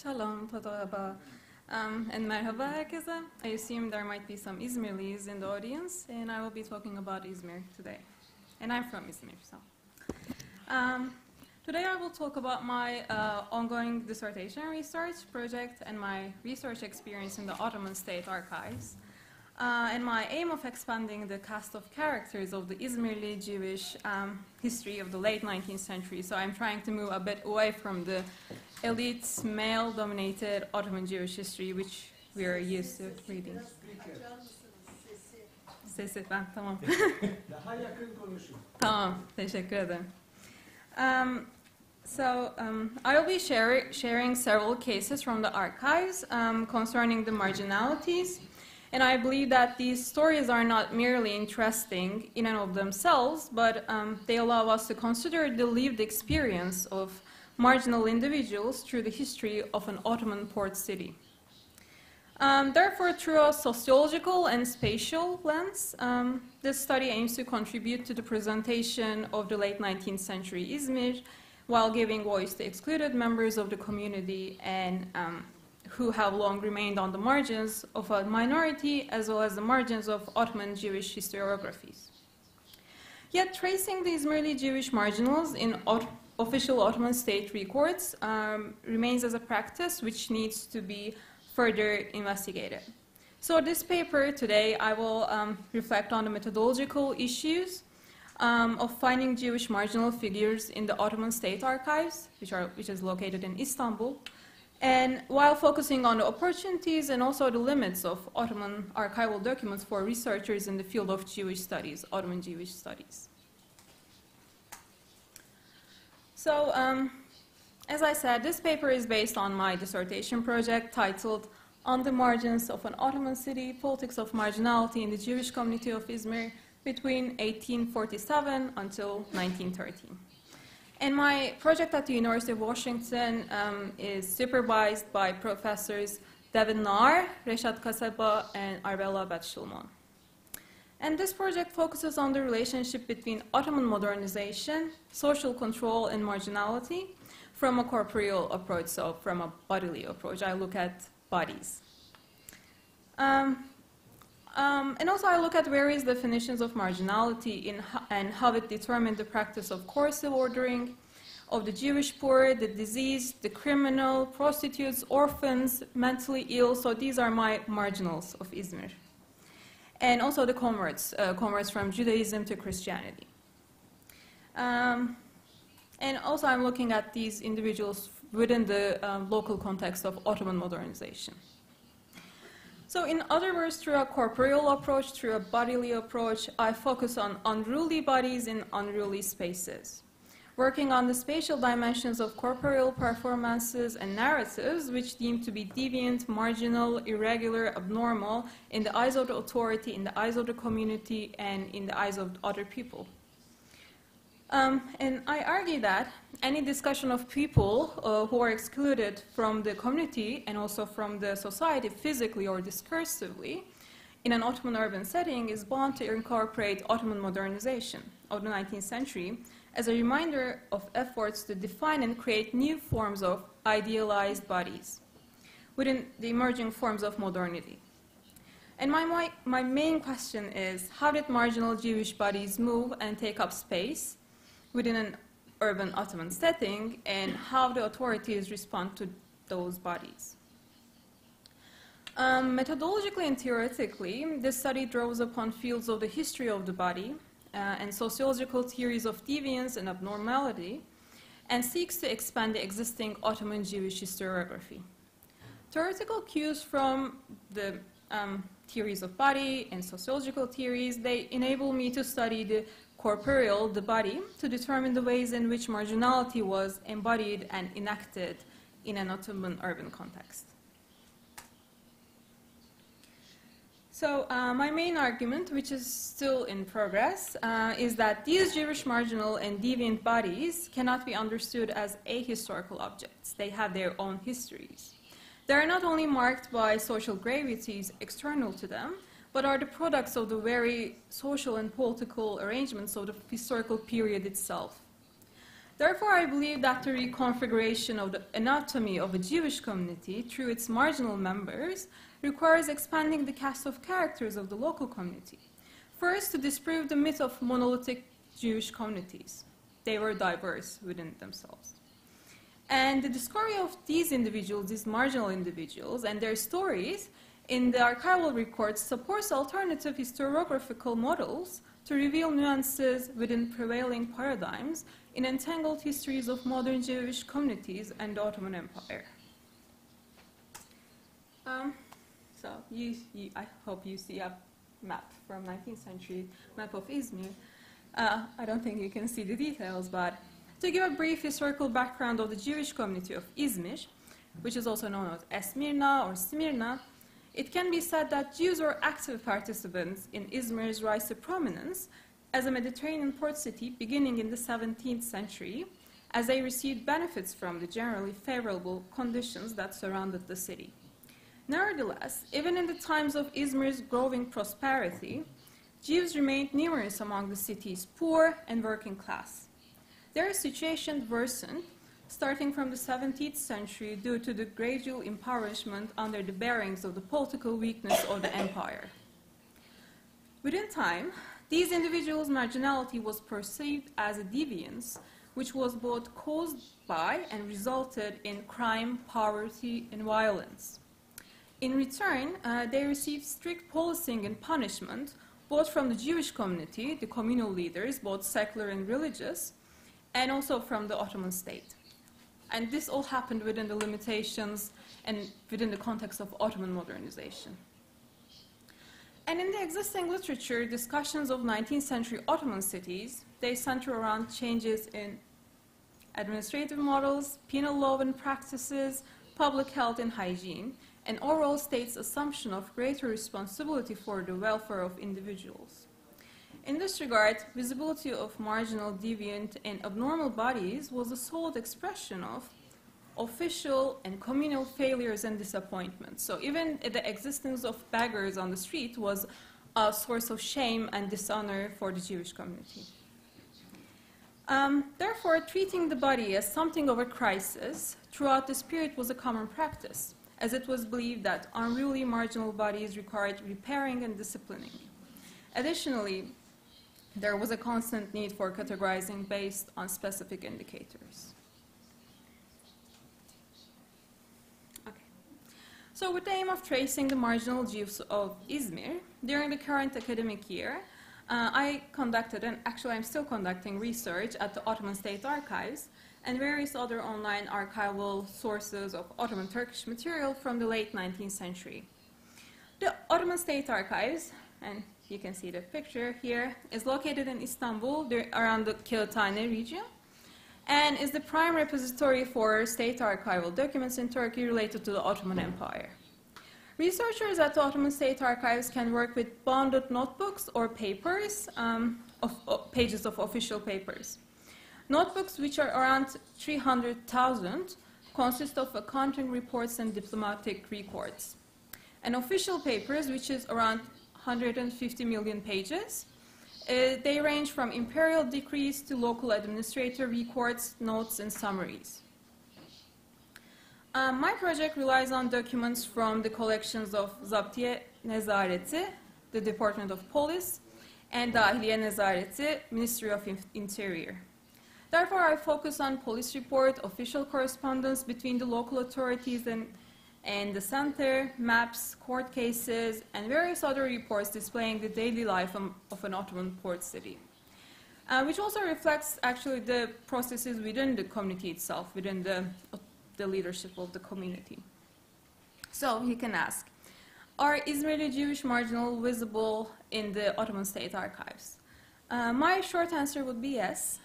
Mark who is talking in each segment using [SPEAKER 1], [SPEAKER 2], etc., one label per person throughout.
[SPEAKER 1] Shalom, tadaba, and merhaba herkese. I assume there might be some Izmirlis in the audience, and I will be talking about Izmir today. And I'm from Izmir, so. Today I will talk about my ongoing dissertation research project and my research experience in the Ottoman state archives, and my aim of expanding the cast of characters of the Izmirli Jewish history of the late 19th century. So I'm trying to move a bit away from the elite, male-dominated Ottoman Jewish history, which we are used to reading. Sesi, ben tamam.
[SPEAKER 2] Daha yakın konuşun.
[SPEAKER 1] Tamam, teşekkür ederim. I will be sharing several cases from the archives concerning the marginalities. And I believe that these stories are not merely interesting in and of themselves, but they allow us to consider the lived experience of marginal individuals through the history of an Ottoman port city. Therefore, through a sociological and spatial lens, this study aims to contribute to the presentation of the late 19th century Izmir, while giving voice to excluded members of the community and who have long remained on the margins of a minority, as well as the margins of Ottoman Jewish historiographies. Yet, tracing the Izmirli Jewish marginals in official Ottoman state records remains as a practice which needs to be further investigated. So this paper today, I will reflect on the methodological issues of finding Jewish marginal figures in the Ottoman state archives, which is located in Istanbul, and while focusing on the opportunities and also the limits of Ottoman archival documents for researchers in the field of Jewish studies, Ottoman Jewish studies. So, as I said, this paper is based on my dissertation project titled On the Margins of an Ottoman City, Politics of Marginality in the Jewish Community of Izmir between 1847 until 1913. And my project at the University of Washington is supervised by professors Devin Nahr, Reshat Kasaba, and Arbella Batshulman. And this project focuses on the relationship between Ottoman modernization, social control, and marginality from a corporeal approach, so from a bodily approach. I look at bodies. And also I look at various definitions of marginality and how it determined the practice of coercive ordering of the Jewish poor, the diseased, the criminal, prostitutes, orphans, mentally ill. So these are my marginals of Izmir. And also the converts from Judaism to Christianity. And also I'm looking at these individuals within the local context of Ottoman modernization. So in other words, through a corporeal approach, through a bodily approach, I focus on unruly bodies in unruly spaces, working on the spatial dimensions of corporeal performances and narratives which deem to be deviant, marginal, irregular, abnormal in the eyes of the authority, in the eyes of the community, and in the eyes of other people. And I argue that any discussion of people who are excluded from the community and also from the society physically or discursively in an Ottoman urban setting is bound to incorporate Ottoman modernization of the 19th century as a reminder of efforts to define and create new forms of idealized bodies within the emerging forms of modernity. And my main question is, how did marginal Jewish bodies move and take up space within an urban Ottoman setting, and how the authorities respond to those bodies? Methodologically and theoretically, this study draws upon fields of the history of the body and sociological theories of deviance and abnormality, and seeks to expand the existing Ottoman Jewish historiography. Theoretical cues from the theories of body and sociological theories, they enable me to study the corporeal, the body, to determine the ways in which marginality was embodied and enacted in an Ottoman urban context. So my main argument, which is still in progress, is that these Jewish marginal and deviant bodies cannot be understood as ahistorical objects. They have their own histories. They are not only marked by social gravities external to them, but are the products of the very social and political arrangements of the historical period itself. Therefore, I believe that the reconfiguration of the anatomy of a Jewish community through its marginal members requires expanding the cast of characters of the local community. First, to disprove the myth of monolithic Jewish communities. They were diverse within themselves. And the discovery of these individuals, these marginal individuals, and their stories in the archival records supports alternative historiographical models to reveal nuances within prevailing paradigms in entangled histories of modern Jewish communities and the Ottoman Empire. I hope you see a map from 19th century, map of Izmir. I don't think you can see the details, but to give a brief historical background of the Jewish community of Izmir, which is also known as Esmirna or Smyrna, it can be said that Jews were active participants in Izmir's rise to prominence as a Mediterranean port city beginning in the 17th century, as they received benefits from the generally favorable conditions that surrounded the city. Nevertheless, even in the times of Izmir's growing prosperity, Jews remained numerous among the city's poor and working class. Their situation worsened starting from the 17th century due to the gradual impoverishment under the bearings of the political weakness of the empire. Within time, these individuals' marginality was perceived as a deviance, which was both caused by and resulted in crime, poverty, and violence. In return, they received strict policing and punishment, both from the Jewish community, the communal leaders, both secular and religious, and also from the Ottoman state. And this all happened within the limitations and within the context of Ottoman modernization. And in the existing literature, discussions of 19th century Ottoman cities, they center around changes in administrative models, penal law and practices, public health and hygiene, and overall state's assumption of greater responsibility for the welfare of individuals. In this regard, visibility of marginal, deviant, and abnormal bodies was a solid expression of official and communal failures and disappointments. So even the existence of beggars on the street was a source of shame and dishonor for the Jewish community. Therefore, treating the body as something of a crisis throughout this period was a common practice, as it was believed that unruly marginal bodies required repairing and disciplining. Additionally, there was a constant need for categorizing based on specific indicators. Okay. So with the aim of tracing the marginal Jews of Izmir, during the current academic year, I conducted, and actually I'm still conducting research at the Ottoman State Archives and various other online archival sources of Ottoman Turkish material from the late 19th century. The Ottoman State Archives, and you can see the picture here, is located in Istanbul, around the Kağıthane region, and is the prime repository for state archival documents in Turkey related to the Ottoman Empire. Researchers at the Ottoman State Archives can work with bounded notebooks or papers, pages of official papers. Notebooks, which are around 300,000, consist of accounting reports and diplomatic records. And official papers, which is around 150 million pages. They range from imperial decrees to local administrator records, notes, and summaries. My project relies on documents from the collections of Zabtiye Nezareti, the Department of Police, and Dahiliye Nezareti, Ministry of Interior. Therefore, I focus on police report, official correspondence between the local authorities and the center, maps, court cases, and various other reports displaying the daily life of an Ottoman port city, which also reflects actually the processes within the community itself, within the leadership of the community. So you can ask, are Izmirli Jewish marginal visible in the Ottoman State Archives? My short answer would be yes.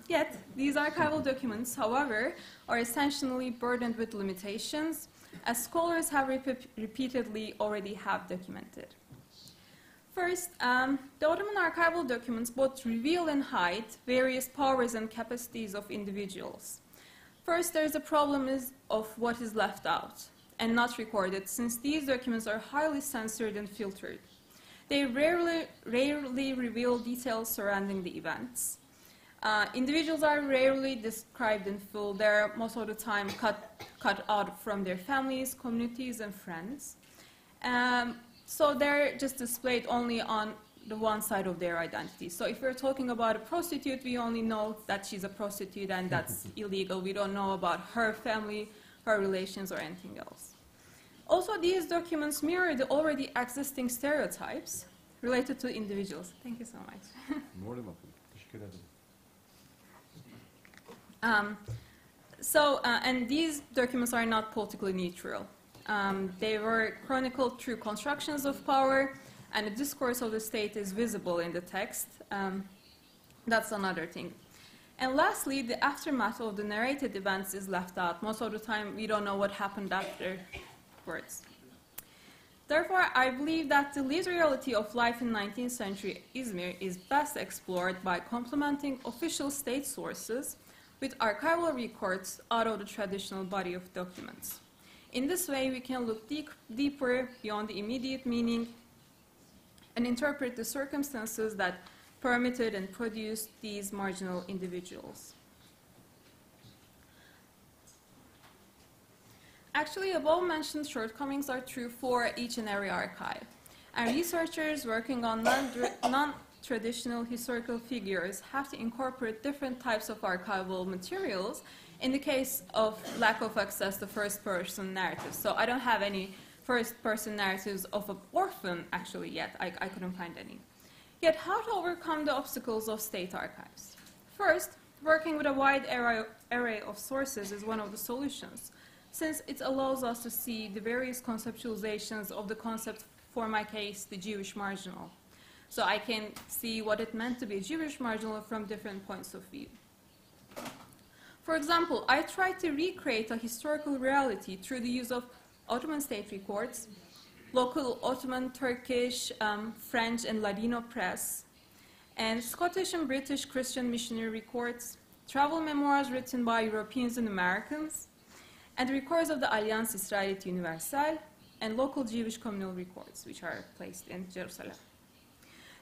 [SPEAKER 1] Yet, these archival documents, however, are essentially burdened with limitations, as scholars have repeatedly already have documented. First, the Ottoman archival documents both reveal and hide various powers and capacities of individuals. First, there is a problem of what is left out and not recorded, since these documents are highly censored and filtered. They rarely reveal details surrounding the events. Individuals are rarely described in full. They're most of the time cut out from their families, communities, and friends. So they're just displayed only on the one side of their identity. So if we're talking about a prostitute, we only know that she's a prostitute and that's illegal. We don't know about her family, her relations, or anything else. Also, these documents mirror the already existing stereotypes related to individuals. Thank you so much. And these documents are not politically neutral. They were chronicled through constructions of power, and the discourse of the state is visible in the text. That's another thing. And lastly, the aftermath of the narrated events is left out. Most of the time, we don't know what happened afterwards. Therefore, I believe that the lived reality of life in 19th century Izmir is best explored by complementing official state sources with archival records out of the traditional body of documents. In this way, we can look deeper beyond the immediate meaning and interpret the circumstances that permitted and produced these marginal individuals. Actually, above-mentioned shortcomings are true for each and every archive. And researchers working on non-traditional historical figures have to incorporate different types of archival materials in the case of lack of access to first-person narratives. So I don't have any first-person narratives of an orphan, actually, yet. I couldn't find any. Yet, how to overcome the obstacles of state archives? First, working with a wide array of sources is one of the solutions, since it allows us to see the various conceptualizations of the concept, for my case, the Jewish marginal. So I can see what it meant to be a Jewish marginal from different points of view. For example, I tried to recreate a historical reality through the use of Ottoman state records, local Ottoman, Turkish, French, and Ladino press, and Scottish and British Christian missionary records, travel memoirs written by Europeans and Americans, and records of the Alliance Israélite Universelle, and local Jewish communal records, which are placed in Jerusalem.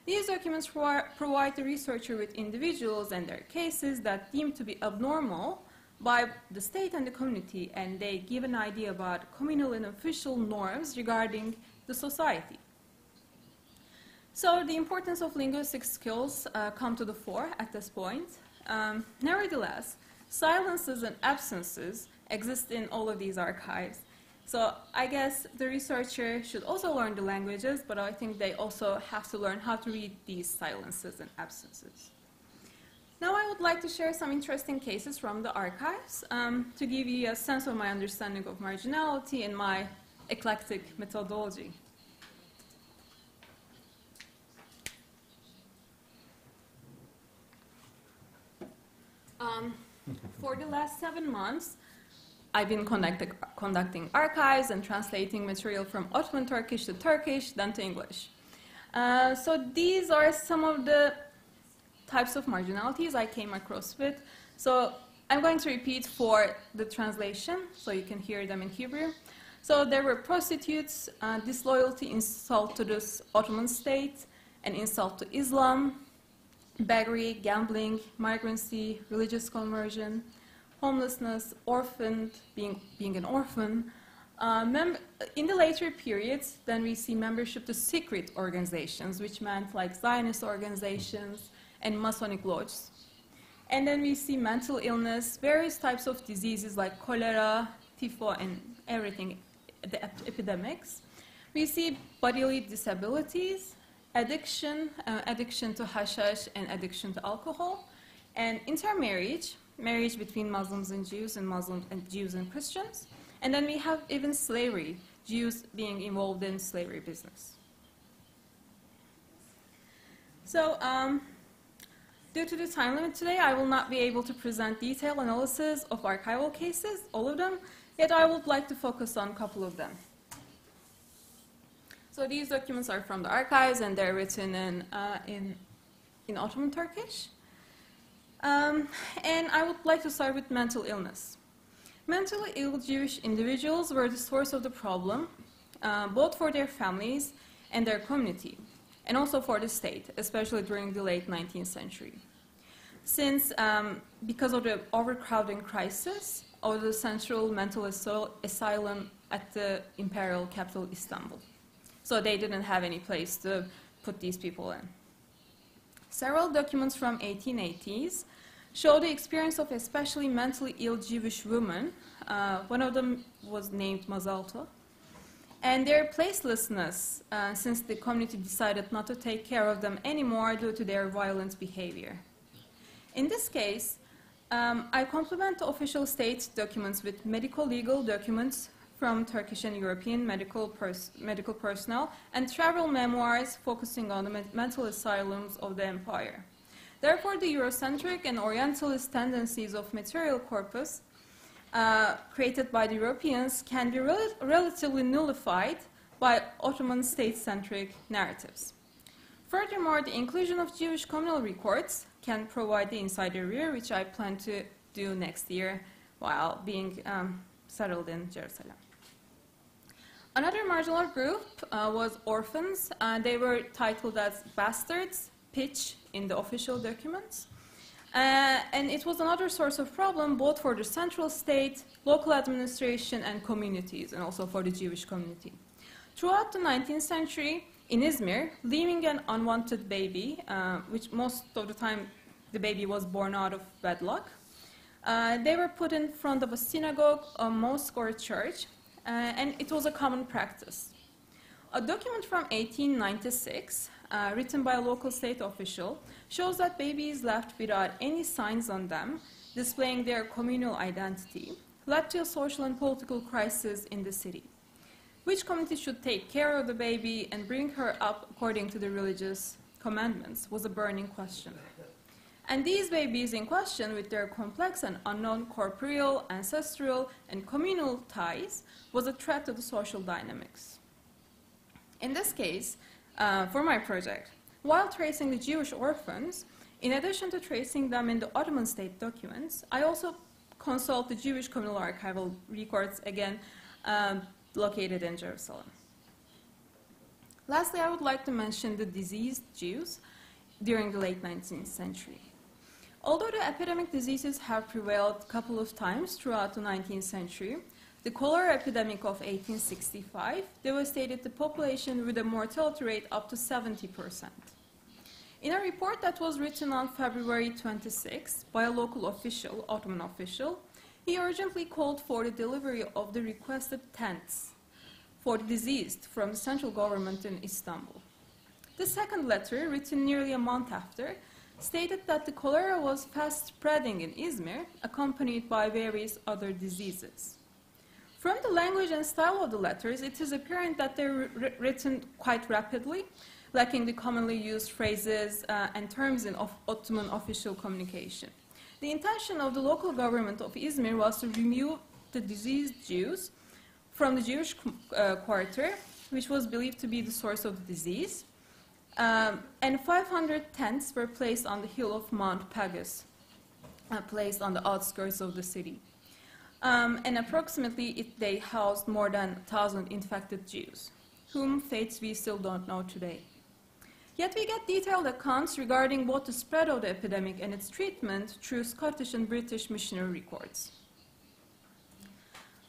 [SPEAKER 1] These documents provide the researcher with individuals and their cases that deemed to be abnormal by the state and the community, and they give an idea about communal and official norms regarding the society. So the importance of linguistic skills come to the fore at this point. Nevertheless, silences and absences exist in all of these archives. So I guess the researcher should also learn the languages, but I think they also have to learn how to read these silences and absences. Now I would like to share some interesting cases from the archives to give you a sense of my understanding of marginality and my eclectic methodology. For the last 7 months, I've been conducting archives and translating material from Ottoman Turkish to Turkish, then to English. So these are some of the types of marginalities I came across with. So I'm going to repeat for the translation, so you can hear them in Hebrew. So there were prostitutes, disloyalty, insult to the Ottoman state, an insult to Islam, beggary, gambling, migrancy, religious conversion, homelessness, orphaned, being an orphan. In the later periods, then we see membership to secret organizations, which meant like Zionist organizations and Masonic lodges. And then we see mental illness, various types of diseases like cholera, typhoid, and everything, the epidemics. We see bodily disabilities, addiction, addiction to hashish, and addiction to alcohol, and intermarriage, marriage between Muslims and Jews, and Muslims and Jews and Christians. And then we have even slavery, Jews being involved in slavery business. So, due to the time limit today, I will not be able to present detailed analysis of archival cases, all of them, yet I would like to focus on a couple of them. So these documents are from the archives, and they're written in Ottoman Turkish. And I would like to start with mental illness. Mentally ill Jewish individuals were the source of the problem, both for their families and their community, and also for the state, especially during the late 19th century. since because of the overcrowding crisis of the central mental asylum at the imperial capital Istanbul. So they didn't have any place to put these people in. Several documents from 1880s show the experience of especially mentally ill Jewish women. One of them was named Mazalto. And their placelessness, since the community decided not to take care of them anymore due to their violent behavior. In this case, I complement the official state documents with medical legal documents from Turkish and European medical personnel and travel memoirs focusing on the mental asylums of the empire. Therefore, the Eurocentric and Orientalist tendencies of material corpus created by the Europeans can be relatively nullified by Ottoman state-centric narratives. Furthermore, the inclusion of Jewish communal records can provide the insider rear, which I plan to do next year while being settled in Jerusalem. Another marginal group was orphans. They were titled as bastards, pitch in the official documents. And it was another source of problem both for the central state, local administration, and communities, and also for the Jewish community. Throughout the 19th century, in Izmir, leaving an unwanted baby, which most of the time the baby was born out of wedlock, they were put in front of a synagogue, a mosque, or a church, and it was a common practice. A document from 1896, written by a local state official, shows that babies left without any signs on them, displaying their communal identity, led to a social and political crisis in the city. Which community should take care of the baby and bring her up according to the religious commandments was a burning question. And these babies in question, with their complex and unknown corporeal, ancestral, and communal ties, was a threat to the social dynamics. In this case, for my project, while tracing the Jewish orphans, in addition to tracing them in the Ottoman state documents, I also consult the Jewish communal archival records, again, located in Jerusalem. Lastly, I would like to mention the diseased Jews during the late 19th century. Although the epidemic diseases have prevailed a couple of times throughout the 19th century, the cholera epidemic of 1865 devastated the population with a mortality rate up to 70%. In a report that was written on February 26 by a local official, Ottoman official, he urgently called for the delivery of the requested tents for the deceased from the central government in Istanbul. The second letter, written nearly a month after, stated that the cholera was fast spreading in Izmir, accompanied by various other diseases. From the language and style of the letters, it is apparent that they were written quite rapidly, lacking the commonly used phrases and terms in Ottoman official communication. The intention of the local government of Izmir was to remove the diseased Jews from the Jewish quarter, which was believed to be the source of the disease, and 500 tents were placed on the hill of Mount Pagus, placed on the outskirts of the city. And approximately they housed more than 1,000 infected Jews, whom fates we still don't know today. Yet we get detailed accounts regarding both the spread of the epidemic and its treatment through Scottish and British missionary records.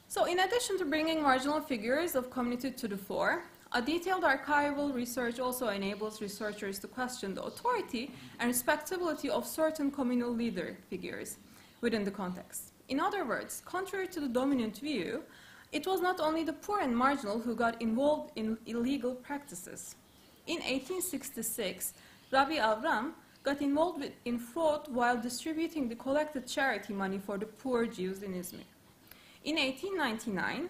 [SPEAKER 1] So in addition to bringing marginal figures of community to the fore, a detailed archival research also enables researchers to question the authority and respectability of certain communal leader figures within the context. In other words, contrary to the dominant view, it was not only the poor and marginal who got involved in illegal practices. In 1866, Rabbi Avram got involved in fraud while distributing the collected charity money for the poor Jews in Izmir. In 1899,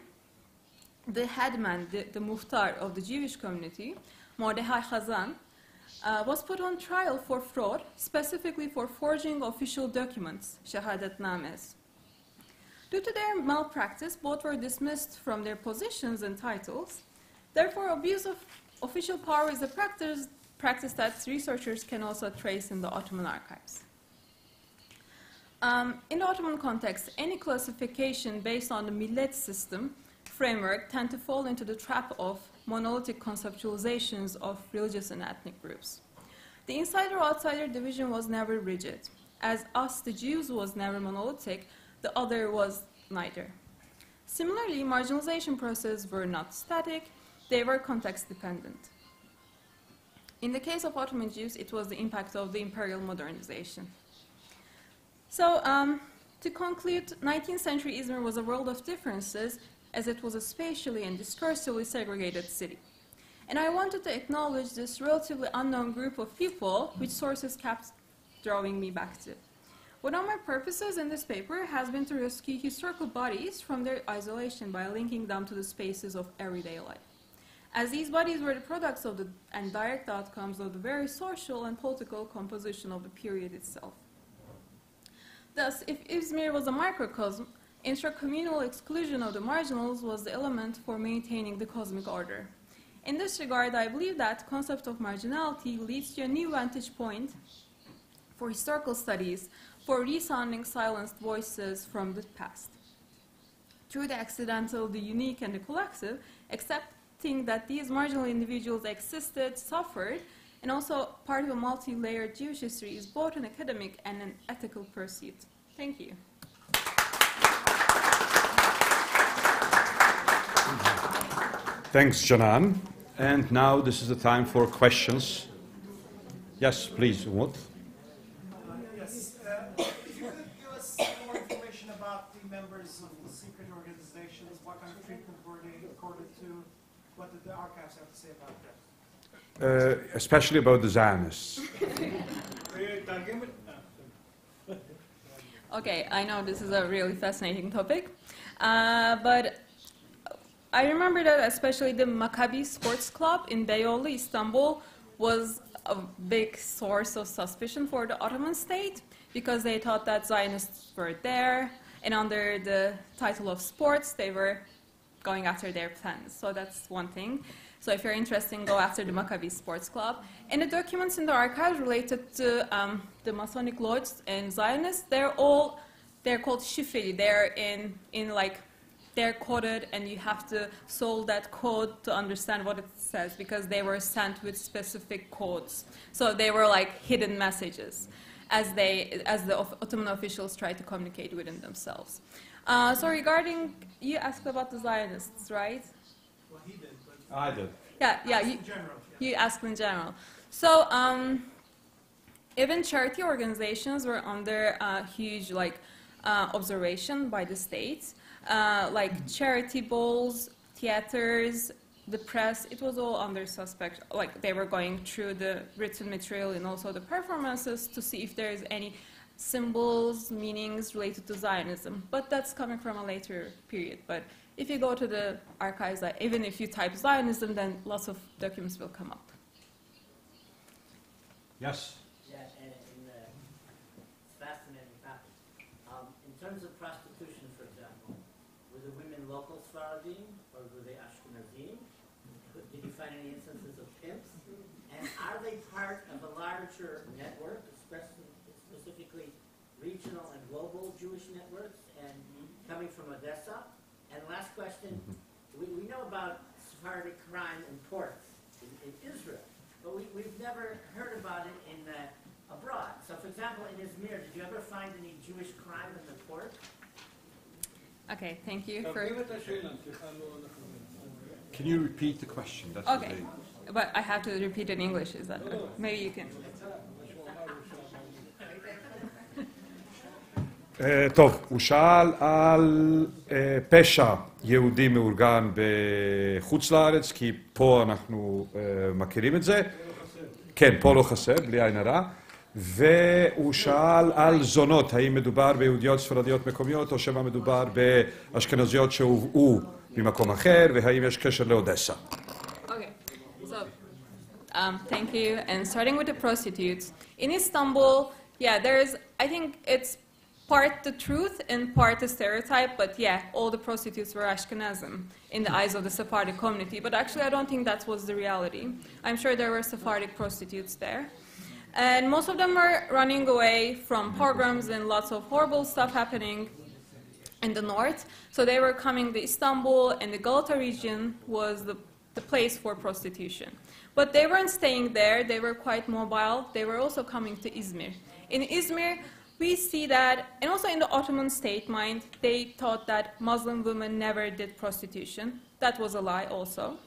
[SPEAKER 1] the headman, the Muhtar of the Jewish community, Mordechai Chazan, was put on trial for fraud, specifically for forging official documents, shahadatnames. Due to their malpractice, both were dismissed from their positions and titles. Therefore, abuse of official power is a practice that researchers can also trace in the Ottoman archives. In the Ottoman context, any classification based on the millet system framework tend to fall into the trap of monolithic conceptualizations of religious and ethnic groups. The insider-outsider division was never rigid. as us, the Jews, was never monolithic, the other was neither. Similarly, marginalization processes were not static, they were context-dependent. In the case of Ottoman Jews, it was the impact of the imperial modernization. So, to conclude, 19th century Izmir was a world of differences, as it was a spatially and discursively segregated city. And I wanted to acknowledge this relatively unknown group of people, which sources kept drawing me back to. One of my purposes in this paper has been to rescue historical bodies from their isolation by linking them to the spaces of everyday life, as these bodies were the products of and direct outcomes of the very social and political composition of the period itself. Thus, if Izmir was a microcosm, intracommunal exclusion of the marginals was the element for maintaining the cosmic order. In this regard, I believe that the concept of marginality leads to a new vantage point for historical studies, for resounding silenced voices from the past. Through the accidental, the unique, and the collective, accepting that these marginal individuals existed, suffered, and also part of a multi-layered Jewish history is both an academic and an ethical pursuit. Thank you.
[SPEAKER 3] Thanks, Canan. And now this is the time for questions. Yes, please, Umut.
[SPEAKER 2] Yes, if you could give us more information about the members of the secret organizations, what kind of treatment were they accorded to, what did the archives have to say about that?
[SPEAKER 3] Especially about the Zionists.
[SPEAKER 1] Okay, I know this is a really fascinating topic, but I remember that especially the Maccabi Sports Club in Beyoğlu, Istanbul, was a big source of suspicion for the Ottoman state because they thought that Zionists were there, and under the title of sports, they were going after their plans. So that's one thing. So if you're interested, go after the Maccabi Sports Club. And the documents in the archives related to the Masonic lodges and Zionists, they're called shifreli. They're they're coded, and you have to solve that code to understand what it says because they were sent with specific codes. So they were like hidden messages as the Ottoman officials tried to communicate within themselves. So regarding, you asked about the Zionists, right?
[SPEAKER 2] Well, he did, but
[SPEAKER 3] I did.
[SPEAKER 1] Yeah.
[SPEAKER 2] in general.
[SPEAKER 1] You asked in general. So even charity organizations were under huge observation by the state. Like charity balls, theaters, the press, it was all under suspect. Like they were going through the written material and also the performances to see if there's any symbols, meanings related to Zionism. But that's coming from a later period. But if you go to the archives, even if you type Zionism, then lots of documents will come up.
[SPEAKER 3] Yes.
[SPEAKER 4] Yeah, and it's fascinating topic. In terms of prostitution, for example, were the women local Sephardim or were they Ashkenazim? Did you find any instances of pimps? And are they part of a larger network, specifically regional and global Jewish networks, and coming from Odessa? And last question, we know about Sephardic crime in ports in Israel, but we've never heard about it in abroad. So, for example, in Izmir, did you ever find any Jewish crime in the port?
[SPEAKER 1] Okay, thank you for...
[SPEAKER 3] Can you repeat the question? That's
[SPEAKER 1] Okay, but I have to repeat in English, is that okay? Maybe you can.
[SPEAKER 3] טוב, הוא שאל על פשע יהודי מאורגן בחוץ לארץ, כי פה אנחנו מכירים את זה. כן, פה לא חסר, בלי עין הרע. והוא שאל על זונות, האם מדובר ביהודיות ספרדיות מקומיות, או שמה מדובר באשכנזיות שהובאו ממקום אחר, והאם יש קשר לאודסה.
[SPEAKER 1] Okay, so thank you. And starting with the prostitutes. In Istanbul, yeah, I think it's part the truth and part the stereotype, but yeah, all the prostitutes were Ashkenazim in the eyes of the Sephardic community. But actually, I don't think that was the reality. I'm sure there were Sephardic prostitutes there. And most of them were running away from pogroms and lots of horrible stuff happening in the north. So they were coming to Istanbul, and the Galata region was the place for prostitution. But they weren't staying there. They were quite mobile. They were also coming to Izmir. In Izmir, we see that, and also in the Ottoman state mind, they thought that Muslim women never did prostitution. That was a lie also.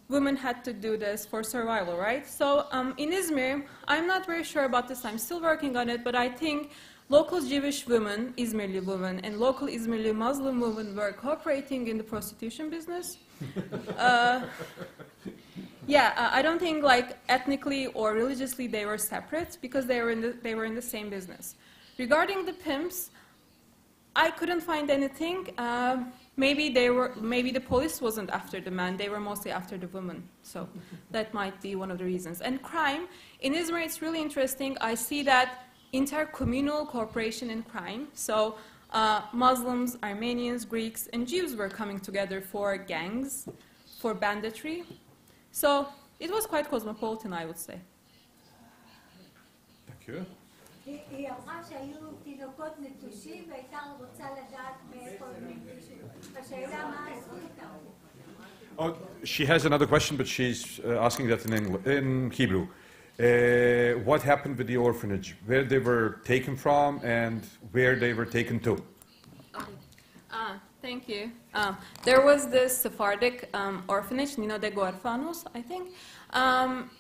[SPEAKER 1] Women had to do this for survival, right? So in Izmir, I'm not very sure about this. I'm still working on it, but I think local Jewish women, Izmirli women, and local Izmirli Muslim women were cooperating in the prostitution business. I don't think like ethnically or religiously they were separate because they were in the same business. Regarding the pimps, I couldn't find anything. Maybe the police wasn't after the men, they were mostly after the women. So that might be one of the reasons. And crime, in Izmir it's really interesting. I see that intercommunal cooperation in crime. So Muslims, Armenians, Greeks, and Jews were coming together for gangs, for banditry. So it was quite cosmopolitan, I would say.
[SPEAKER 3] Thank you.
[SPEAKER 5] היא אמרה שהיו תינוקות נטושים והייתה רוצה לדעת מאיפה הם נטושים. השאלה מה עשו איתם.
[SPEAKER 3] Oh, she has another question, but she's asking that in Hebrew. What happened with the orphanage? Where they were taken from and where they were taken to?
[SPEAKER 1] Thank you. There was this Sephardic orphanage, Nino de Gorfanos, I think,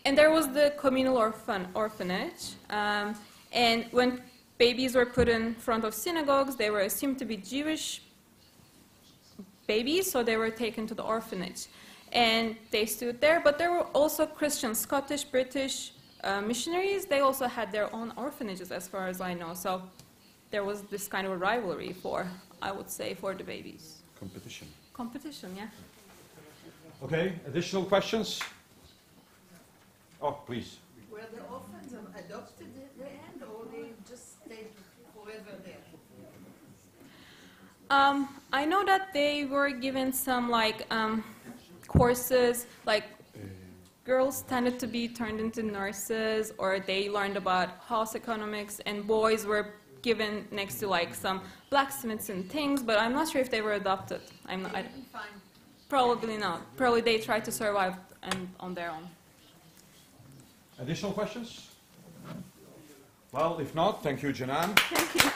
[SPEAKER 1] and there was the communal orphanage. And when babies were put in front of synagogues, they were assumed to be Jewish babies, so they were taken to the orphanage. And they stood there, but there were also Christian, Scottish, British missionaries. They also had their own orphanages, as far as I know. So there was this kind of a rivalry I would say, for the babies.
[SPEAKER 3] Competition.
[SPEAKER 1] Competition, yeah.
[SPEAKER 3] Okay, additional questions? Oh, please.
[SPEAKER 6] Were the orphans adopted at the end, or they just stayed forever there?
[SPEAKER 1] I know that they were given some courses, like girls tended to be turned into nurses, or they learned about house economics, and boys were given next to some blacksmiths and things, but I'm not sure if they were adopted. Probably not. Probably they tried to survive on their own.
[SPEAKER 3] Additional questions? Well, if not, thank you, Canan.
[SPEAKER 1] Thank you.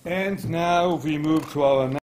[SPEAKER 3] And now we move to our